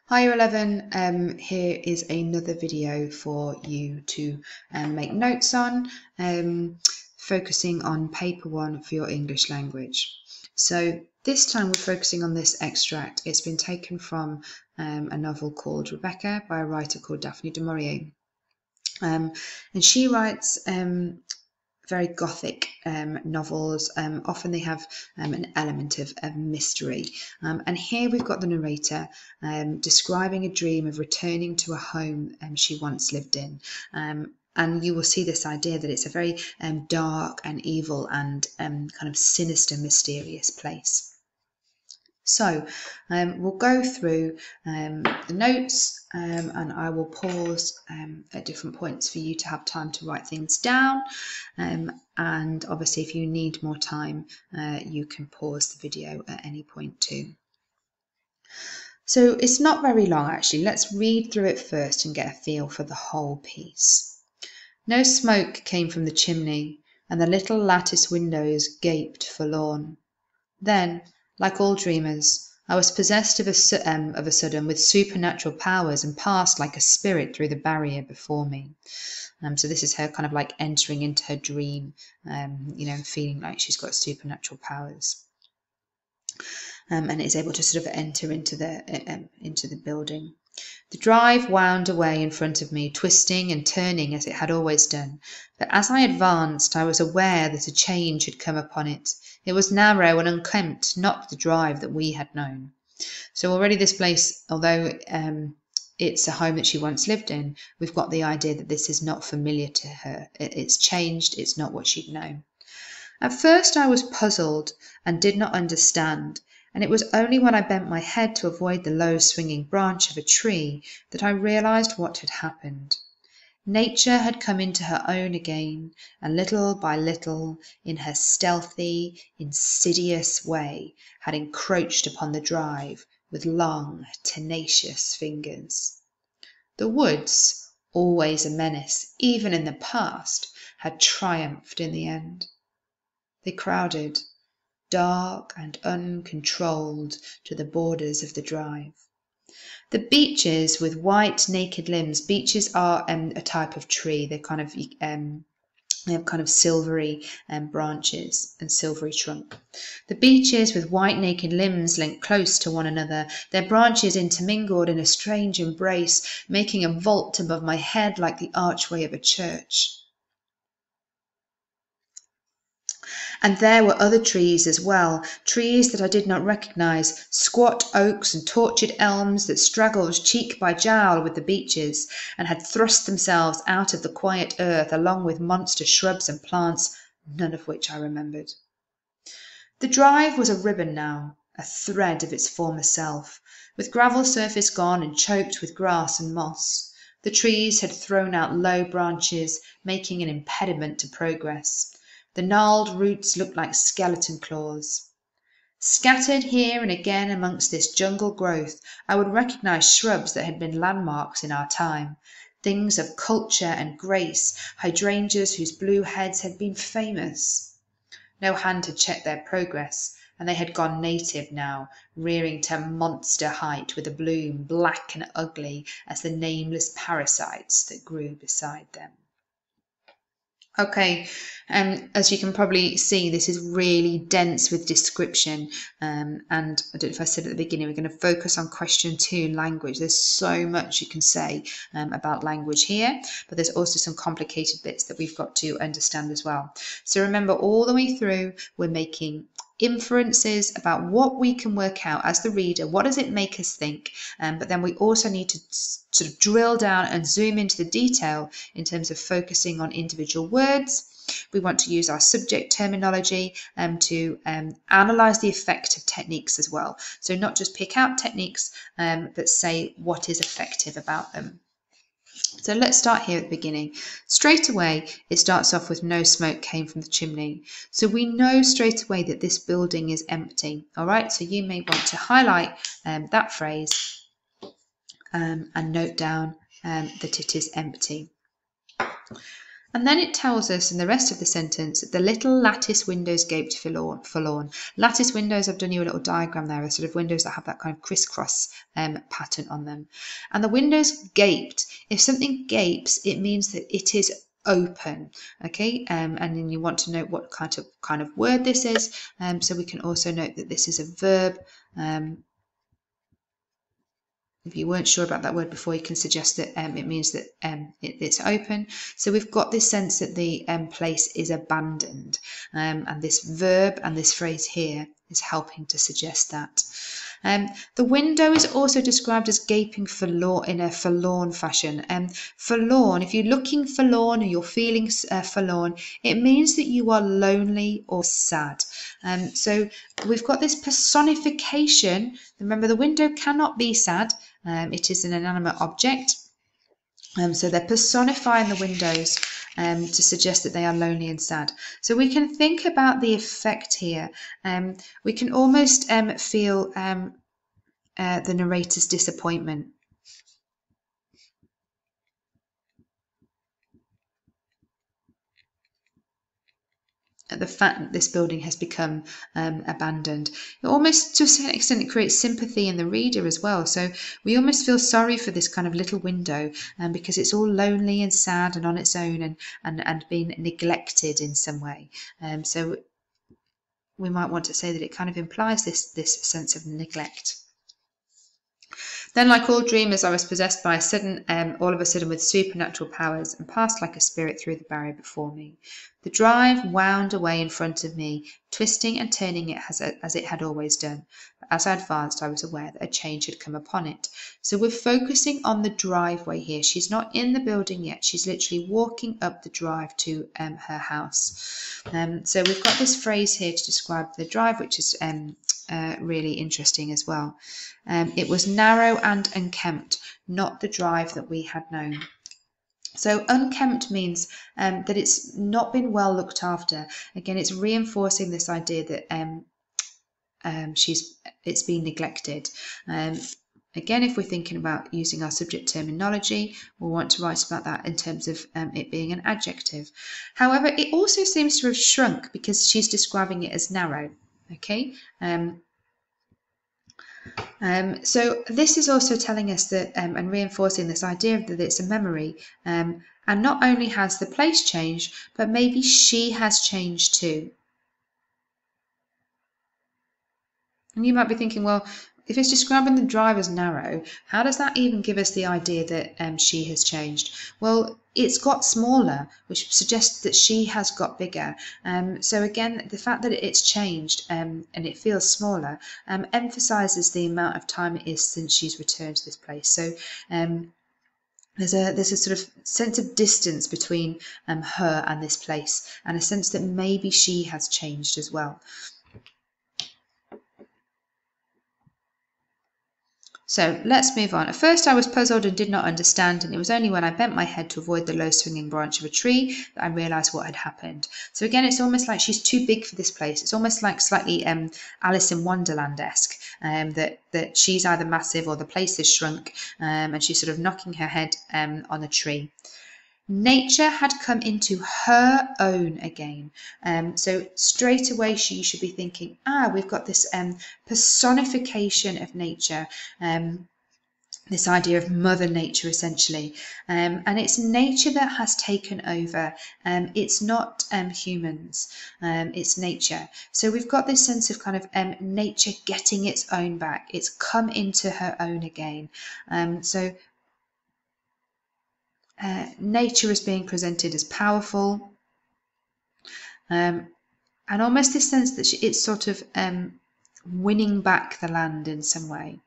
Hi Year 11, here is another video for you to make notes on, focusing on paper 1 for your English language. So this time we're focusing on this extract. It's been taken from a novel called Rebecca by a writer called Daphne du Maurier. And she writes very gothic novels. Often they have an element of mystery. And here we've got the narrator describing a dream of returning to a home she once lived in. And you will see this idea that it's a very dark and evil and kind of sinister, mysterious place. So we'll go through the notes and I will pause at different points for you to have time to write things down. And obviously if you need more time, you can pause the video at any point too. So it's not very long actually. Let's read through it first and get a feel for the whole piece. No smoke came from the chimney and the little lattice windows gaped forlorn. Then, like all dreamers, I was possessed of a sudden with supernatural powers and passed like a spirit through the barrier before me. So this is her kind of like entering into her dream, feeling like she's got supernatural powers, and is able to sort of enter into the building. The drive wound away in front of me, twisting and turning as it had always done. But as I advanced, I was aware that a change had come upon it. It was narrow and unkempt, not the drive that we had known. So already this place, although it's a home that she once lived in, we've got the idea that this is not familiar to her. It's changed, it's not what she'd known. At first I was puzzled and did not understand, and it was only when I bent my head to avoid the low swinging branch of a tree that I realized what had happened. Nature had come into her own again, and little by little, in her stealthy, insidious way, had encroached upon the drive with long, tenacious fingers. The woods, always a menace, even in the past, had triumphed in the end. They crowded, dark and uncontrolled, to the borders of the drive. The beeches with white naked limbs. Beeches are a type of tree. They have kind of silvery branches and silvery trunk. The beeches with white naked limbs linked close to one another, their branches intermingled in a strange embrace, making a vault above my head like the archway of a church. And there were other trees as well, trees that I did not recognize, squat oaks and tortured elms that straggled cheek by jowl with the beeches, and had thrust themselves out of the quiet earth along with monster shrubs and plants, none of which I remembered. The drive was a ribbon now, a thread of its former self, with gravel surface gone and choked with grass and moss. The trees had thrown out low branches, making an impediment to progress. The gnarled roots looked like skeleton claws. Scattered here and again amongst this jungle growth, I would recognize shrubs that had been landmarks in our time, things of culture and grace, hydrangeas whose blue heads had been famous. No hand had checked their progress, and they had gone native now, rearing to monster height with a bloom black and ugly as the nameless parasites that grew beside them. Okay, as you can probably see, this is really dense with description, and I don't know if I said at the beginning, we're going to focus on question 2, language. There's so much you can say about language here, but there's also some complicated bits that we've got to understand as well. So remember, all the way through, we're making inferences about what we can work out as the reader. What does it make us think? But then we also need to sort of drill down and zoom into the detail in terms of focusing on individual words. We want to use our subject terminology to analyze the effect of techniques as well. So not just pick out techniques, but say what is effective about them. So let's start here at the beginning. Straight away, it starts off with no smoke came from the chimney. So we know straight away that this building is empty. All right, so you may want to highlight that phrase and note down that it is empty. And then it tells us in the rest of the sentence that the little lattice windows gaped forlorn. Lattice windows, I've done you a little diagram there, are sort of windows that have that kind of crisscross pattern on them. And the windows gaped. If something gapes, it means that it is open. Okay, and then you want to note what kind of word this is. So we can also note that this is a verb. If you weren't sure about that word before, you can suggest that it means that it's open. So we've got this sense that the place is abandoned. And this verb and this phrase here is helping to suggest that. The window is also described as gaping forlorn in a forlorn fashion. Forlorn, if you're looking forlorn or you're feeling forlorn, it means that you are lonely or sad. So we've got this personification. Remember, the window cannot be sad. It is an inanimate object. So they're personifying the windows to suggest that they are lonely and sad. So we can think about the effect here. We can almost feel the narrator's disappointment. At the fact that this building has become abandoned. It almost, to a certain extent, it creates sympathy in the reader as well. So we almost feel sorry for this kind of little window because it's all lonely and sad and on its own and being neglected in some way. So we might want to say that it kind of implies this sense of neglect. Then, like all dreamers, I was possessed by all of a sudden with supernatural powers, and passed like a spirit through the barrier before me. The drive wound away in front of me, twisting and turning it as it had always done. But as I advanced, I was aware that a change had come upon it. So we're focusing on the driveway here. She's not in the building yet. She's literally walking up the drive to her house. So we've got this phrase here to describe the drive, which is really interesting as well. It was narrow and unkempt, not the drive that we had known. So unkempt means that it's not been well looked after. Again, it's reinforcing this idea that it's been neglected. Again, if we're thinking about using our subject terminology, we'll want to write about that in terms of it being an adjective. However, it also seems to have shrunk because she's describing it as narrow. Okay. So this is also telling us that and reinforcing this idea that it's a memory. And not only has the place changed, but maybe she has changed too. And you might be thinking, well, if it's describing the drive as narrow, how does that even give us the idea that she has changed? Well, it's got smaller, which suggests that she has got bigger. So again, the fact that it's changed and it feels smaller emphasises the amount of time it is since she's returned to this place. So there's a sort of sense of distance between her and this place, and a sense that maybe she has changed as well. So let's move on. At first I was puzzled and did not understand, and it was only when I bent my head to avoid the low swinging branch of a tree that I realised what had happened. So again, it's almost like she's too big for this place. It's almost like slightly Alice in Wonderland-esque, that she's either massive or the place has shrunk, and she's sort of knocking her head on a tree. Nature had come into her own again. So straight away she should be thinking, we've got this personification of nature, this idea of Mother Nature essentially. And it's nature that has taken over. It's not humans, it's nature. So we've got this sense of kind of nature getting its own back. It's come into her own again. Nature is being presented as powerful, and almost this sense that it's sort of winning back the land in some way.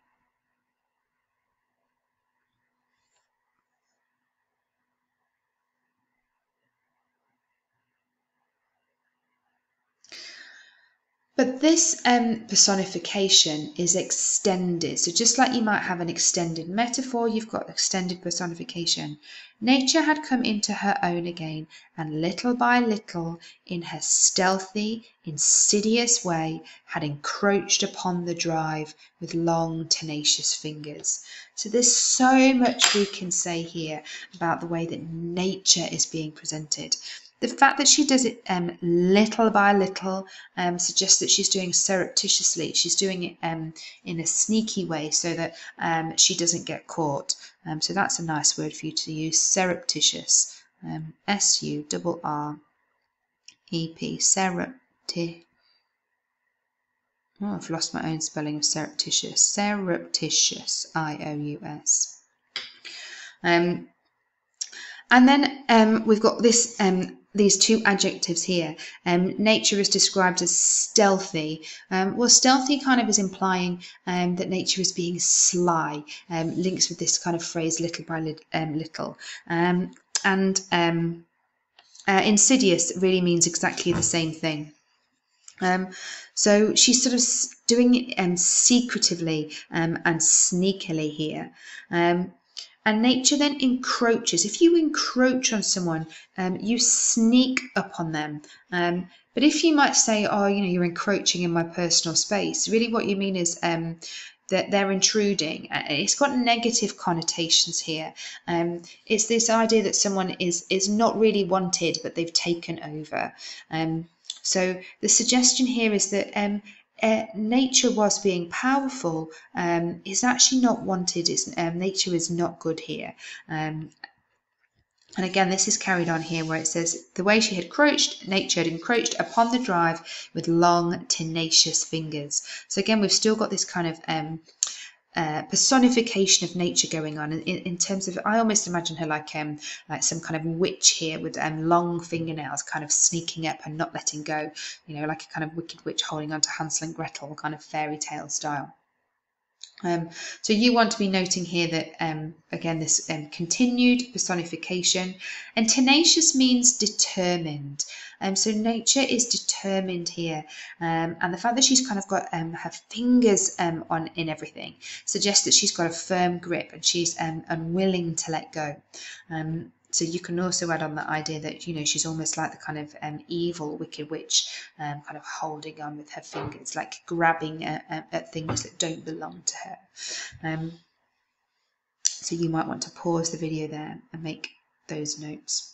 But this personification is extended. So just like you might have an extended metaphor, you've got extended personification. Nature had come into her own again, and little by little, in her stealthy, insidious way, had encroached upon the drive with long, tenacious fingers. So there's so much we can say here about the way that nature is being presented. The fact that she does it little by little suggests that she's doing surreptitiously. She's doing it in a sneaky way so that she doesn't get caught. So that's a nice word for you to use, surreptitious. S-U-R-R-E-P, surrepti. Oh, I've lost my own spelling of surreptitious. Surreptitious, I-O-U-S. And then we've got this these two adjectives here. Nature is described as stealthy. Well, stealthy kind of is implying that nature is being sly, links with this kind of phrase little by little. Insidious really means exactly the same thing. So she's sort of doing it secretively and sneakily here. And nature then encroaches. If you encroach on someone, you sneak up on them. But if you might say, oh, you know, you're encroaching in my personal space, really what you mean is that they're intruding. It's got negative connotations here. It's this idea that someone is not really wanted, but they've taken over. So the suggestion here is that nature, whilst being powerful, is actually not wanted. Nature is not good here. And again, this is carried on here where it says, the way she had nature had encroached upon the drive with long, tenacious fingers. So again, we've still got this kind of personification of nature going on in terms of, I almost imagine her like some kind of witch here with long fingernails kind of sneaking up and not letting go, you know, like a kind of wicked witch holding onto Hansel and Gretel kind of fairy tale style. So you want to be noting here that, again, this continued personification, and tenacious means determined. So nature is determined here, and the fact that she's kind of got her fingers in everything suggests that she's got a firm grip and she's unwilling to let go. So you can also add on that idea that, you know, she's almost like the kind of evil, wicked witch, kind of holding on with her fingers, like grabbing at things that don't belong to her. So you might want to pause the video there and make those notes.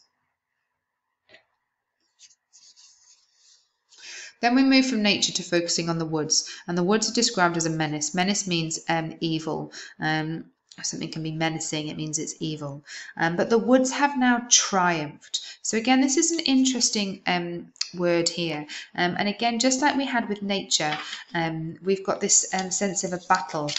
Then we move from nature to focusing on the woods, and the woods are described as a menace. Menace means evil. Something can be menacing, it means it's evil. But the woods have now triumphed. So again, this is an interesting word here. And again, just like we had with nature, we've got this sense of a battle.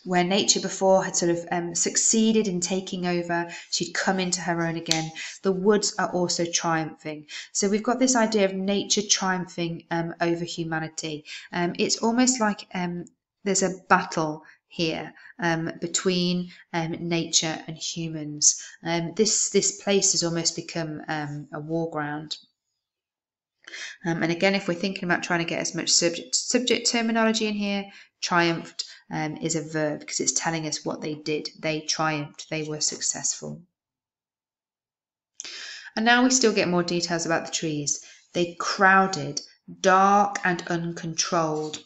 Where nature before had sort of succeeded in taking over, she'd come into her own again. The woods are also triumphing. So we've got this idea of nature triumphing over humanity. It's almost like there's a battle here between nature and humans. This place has almost become a war ground. And again, if we're thinking about trying to get as much subject terminology in here, triumphed is a verb because it's telling us what they did. They triumphed, they were successful. And now we still get more details about the trees. They crowded, dark and uncontrolled.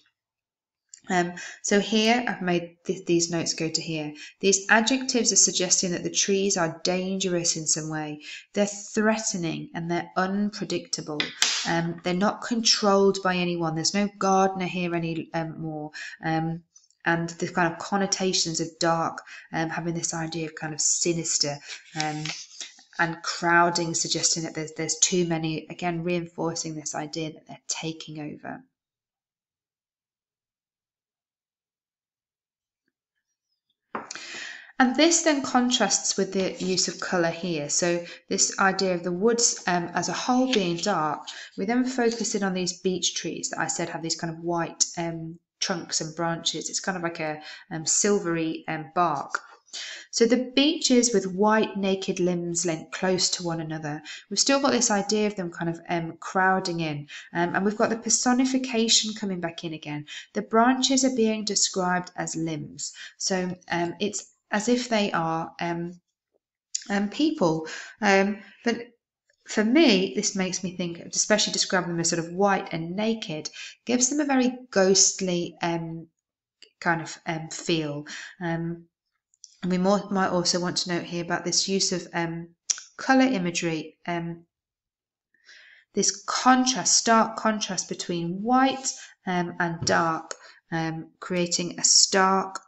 So here, I've made these notes go to here. These adjectives are suggesting that the trees are dangerous in some way. They're threatening and they're unpredictable. They're not controlled by anyone. There's no gardener here anymore. And the kind of connotations of dark, having this idea of kind of sinister, and crowding, suggesting that there's too many, again reinforcing this idea that they're taking over. And this then contrasts with the use of colour here. So this idea of the woods as a whole being dark, we then focus in on these beech trees that I said have these kind of white trunks and branches. It's kind of like a silvery bark. So the beeches with white naked limbs linked close to one another. We've still got this idea of them kind of crowding in, and we've got the personification coming back in again. The branches are being described as limbs, so it's as if they are people. But for me, this makes me think, especially describing them as sort of white and naked, gives them a very ghostly kind of feel. And we might also want to note here about this use of colour imagery, this contrast, stark contrast between white and dark, creating a stark,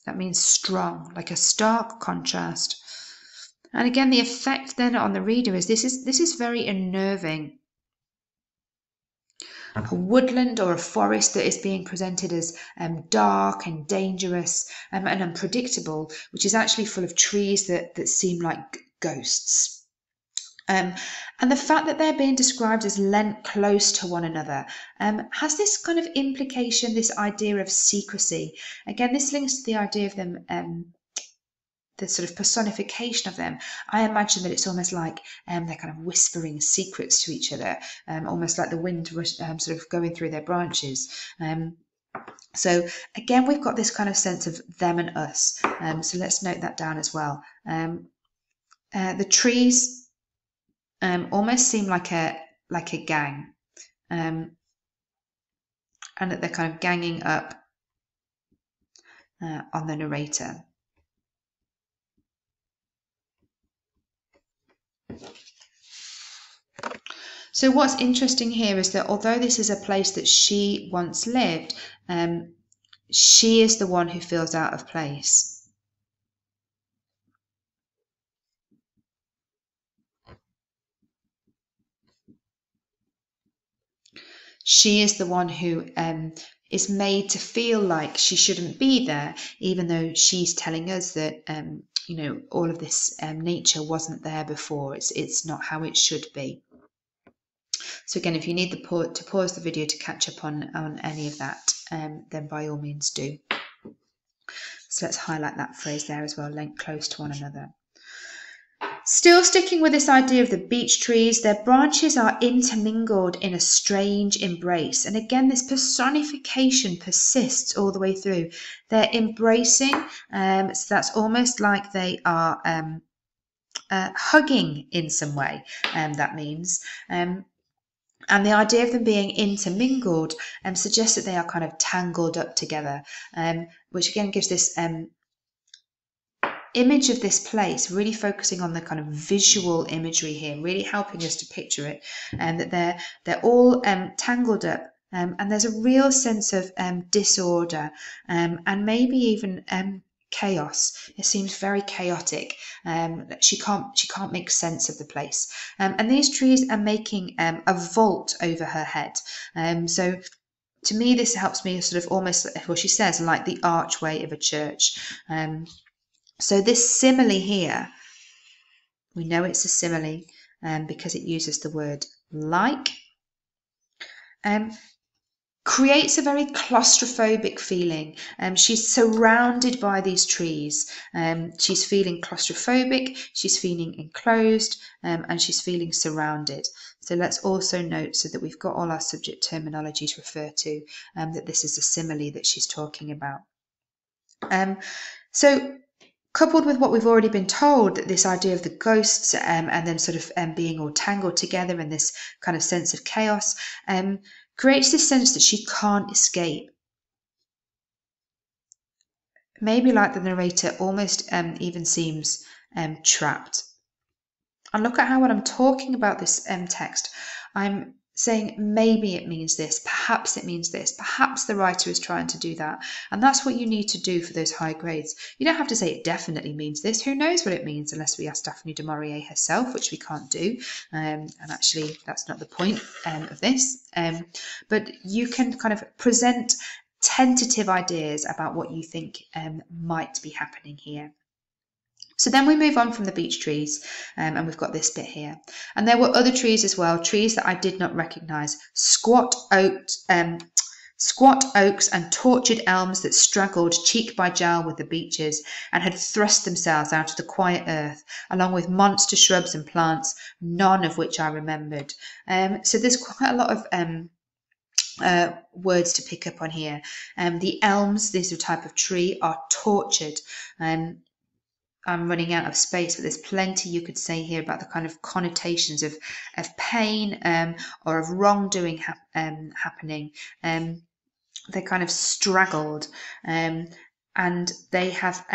that means strong, like a stark contrast. And again, the effect then on the reader is this is very unnerving. A woodland or a forest that is being presented as dark and dangerous and unpredictable, which is actually full of trees that seem like ghosts. And the fact that they're being described as lent close to one another has this kind of implication, this idea of secrecy. Again, this links to the idea of them, the sort of personification of them. I imagine that it's almost like they're kind of whispering secrets to each other, almost like the wind sort of going through their branches. So again, we've got this kind of sense of them and us. So let's note that down as well. The trees almost seem like a gang, and that they're kind of ganging up on the narrator. So what's interesting here is that although this is a place that she once lived, she is the one who feels out of place. She is the one who is made to feel like she shouldn't be there, even though she's telling us that you know, all of this nature wasn't there before. It's not how it should be. So again, if you need to pause the video to catch up on any of that, then by all means do. So let's highlight that phrase there as well, linked close to one another. Still sticking with this idea of the beech trees, their branches are intermingled in a strange embrace. And again, this personification persists all the way through. They're embracing, so that's almost like they are hugging in some way, that means. And the idea of them being intermingled suggests that they are kind of tangled up together, which again gives this image of this place, really focusing on the kind of visual imagery here, really helping us to picture it, and that they're all tangled up, and there's a real sense of disorder, and maybe even chaos. It seems very chaotic. She can't make sense of the place, and these trees are making a vault over her head. So to me, this helps me sort of almost, well, she says, like the archway of a church. So this simile here, we know it's a simile because it uses the word like, creates a very claustrophobic feeling. She's surrounded by these trees. She's feeling claustrophobic, she's feeling enclosed, and she's feeling surrounded. So let's also note, so that we've got all our subject terminology to refer to, that this is a simile that she's talking about. So coupled with what we've already been told, that this idea of the ghosts and then sort of being all tangled together in this kind of sense of chaos, creates this sense that she can't escape. Maybe like the narrator almost even seems trapped. And look at how when I'm talking about this text, I'm saying maybe it means this, perhaps it means this, perhaps the writer is trying to do that. And that's what you need to do for those high grades. You don't have to say it definitely means this. Who knows what it means, unless we ask Daphne du Maurier herself, which we can't do. And actually, that's not the point of this. But you can kind of present tentative ideas about what you think might be happening here. So then we move on from the beech trees, and we've got this bit here. And there were other trees as well, trees that I did not recognise. Squat oaks, Squat oaks and tortured elms that straggled cheek by jowl with the beeches and had thrust themselves out of the quiet earth, along with monster shrubs and plants, none of which I remembered. So there's quite a lot of words to pick up on here. The elms, these are a type of tree, are tortured. I'm running out of space, but there's plenty you could say here about the kind of connotations of pain or of wrongdoing happening. They're kind of straggled, and they have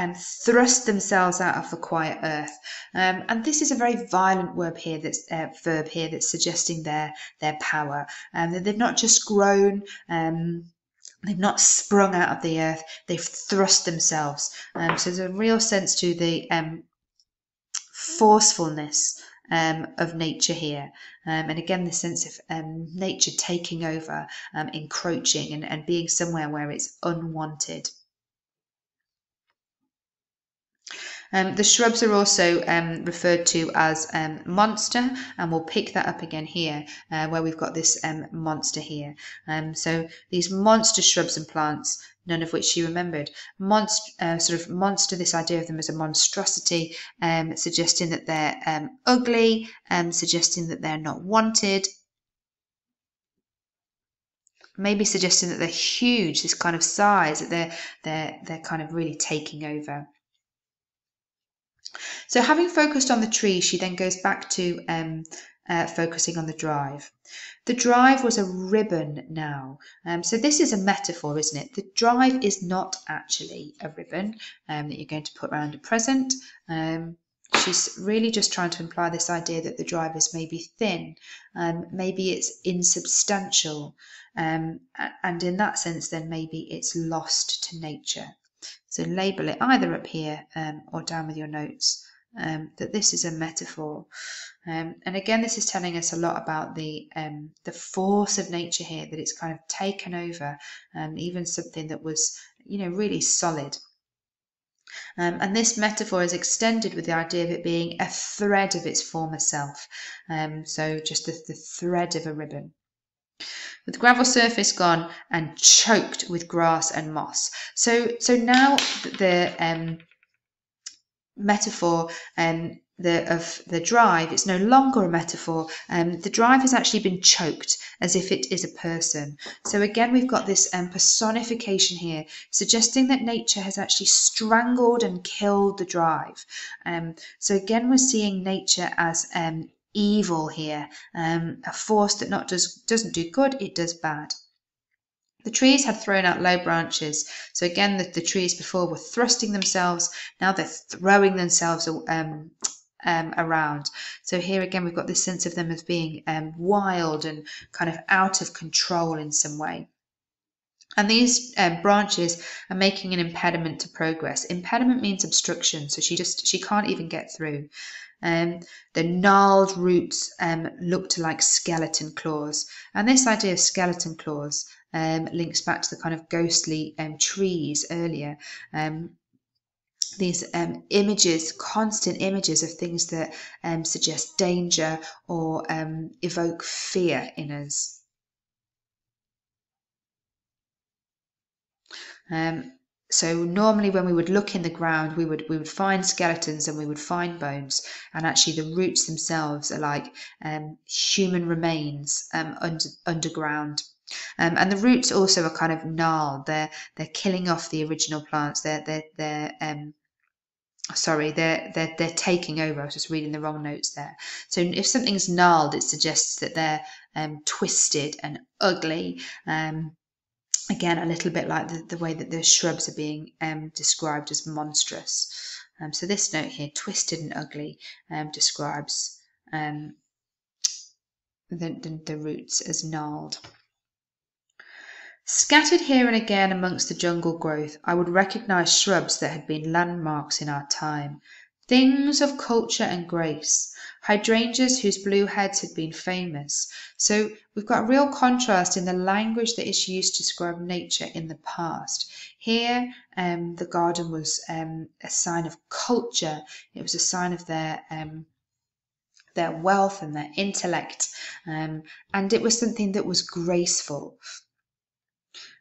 thrust themselves out of the quiet earth. And this is a very violent verb here that's suggesting their power. They've not just grown. They've not sprung out of the earth, they've thrust themselves. So there's a real sense to the forcefulness of nature here. And again, the sense of nature taking over, encroaching and being somewhere where it's unwanted. The shrubs are also referred to as monster, and we'll pick that up again here where we've got this monster here. So these monster shrubs and plants, none of which she remembered. Monster, this idea of them as a monstrosity, suggesting that they're ugly, suggesting that they're not wanted, maybe suggesting that they're huge, this kind of size, that they're kind of really taking over. So having focused on the tree, she then goes back to focusing on the drive. The drive was a ribbon now. So this is a metaphor, isn't it? The drive is not actually a ribbon that you're going to put around a present. She's really just trying to imply this idea that the drive is maybe thin, maybe it's insubstantial, and in that sense then maybe it's lost to nature. So label it either up here or down with your notes, that this is a metaphor. And again, this is telling us a lot about the force of nature here, that it's kind of taken over, even something that was, really solid. And this metaphor is extended with the idea of it being a thread of its former self. So just the thread of a ribbon. With the gravel surface gone and choked with grass and moss. So now the metaphor of the drive, it's no longer a metaphor. The drive has actually been choked as if it is a person. So again, we've got this personification here, suggesting that nature has actually strangled and killed the drive. So again, we're seeing nature as evil here, a force that doesn't do good, it does bad. The trees had thrown out low branches. So again, the trees before were thrusting themselves. Now they're throwing themselves around. So here again, we've got this sense of them as being wild and kind of out of control in some way. And these branches are making an impediment to progress. Impediment means obstruction, so she can't even get through. The gnarled roots looked like skeleton claws, and this idea of skeleton claws links back to the kind of ghostly trees earlier. These images, constant images of things that suggest danger or evoke fear in us. So normally when we would look in the ground, we would find skeletons and we would find bones, and actually the roots themselves are like human remains underground. And the roots also are kind of gnarled. They're killing off the original plants. They're taking over. I was just reading the wrong notes there. So if something's gnarled, it suggests that they're twisted and ugly. Again, a little bit like the way that the shrubs are being described as monstrous. So this note here, twisted and ugly, describes the roots as gnarled. Scattered here and again amongst the jungle growth, I would recognise shrubs that had been landmarks in our time, things of culture and grace, hydrangeas whose blue heads had been famous. So we've got a real contrast in the language that is used to describe nature in the past. Here, the garden was a sign of culture. It was a sign of their wealth and their intellect, and it was something that was graceful.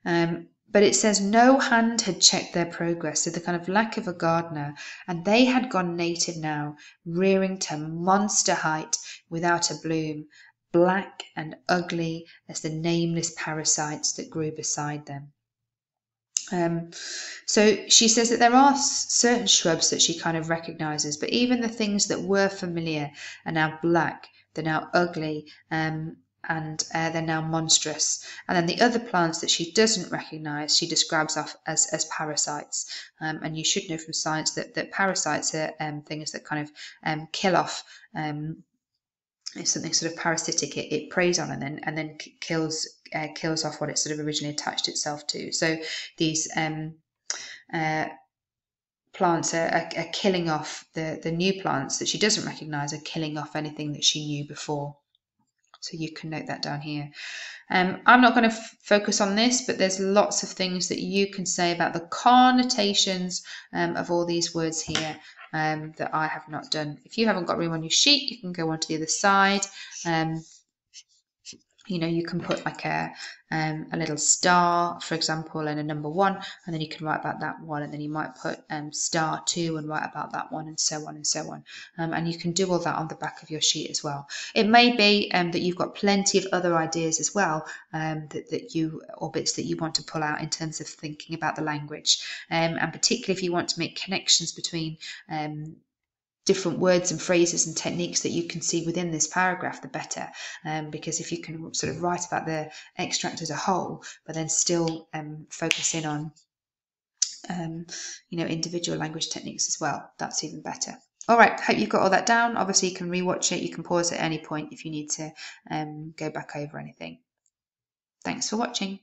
But it says no hand had checked their progress, so the kind of lack of a gardener, and they had gone native now, rearing to monster height without a bloom, black and ugly as the nameless parasites that grew beside them. So she says that there are certain shrubs that she kind of recognizes, but even the things that were familiar are now black, they're now ugly, and they're now monstrous. And then the other plants that she doesn't recognize, she describes off as parasites. And you should know from science that parasites are things that kind of kill off. If something sort of parasitic, it preys on and then kills off what it sort of originally attached itself to. So these plants are killing off the new plants that she doesn't recognise, are killing off anything that she knew before. So you can note that down here. I'm not going to focus on this, but there's lots of things that you can say about the connotations of all these words here that I have not done. If you haven't got room on your sheet, you can go on to the other side. You can put like a little star, for example, and a number 1, and then you can write about that one, and then you might put star 2 and write about that one, and so on and so on. And you can do all that on the back of your sheet as well. It may be that you've got plenty of other ideas as well, or bits that you want to pull out in terms of thinking about the language, and particularly if you want to make connections between different words and phrases and techniques that you can see within this paragraph, the better. Because if you can sort of write about the extract as a whole, but then still focus in on individual language techniques as well, that's even better. All right, hope you've got all that down. Obviously you can rewatch it, you can pause at any point if you need to go back over anything. Thanks for watching.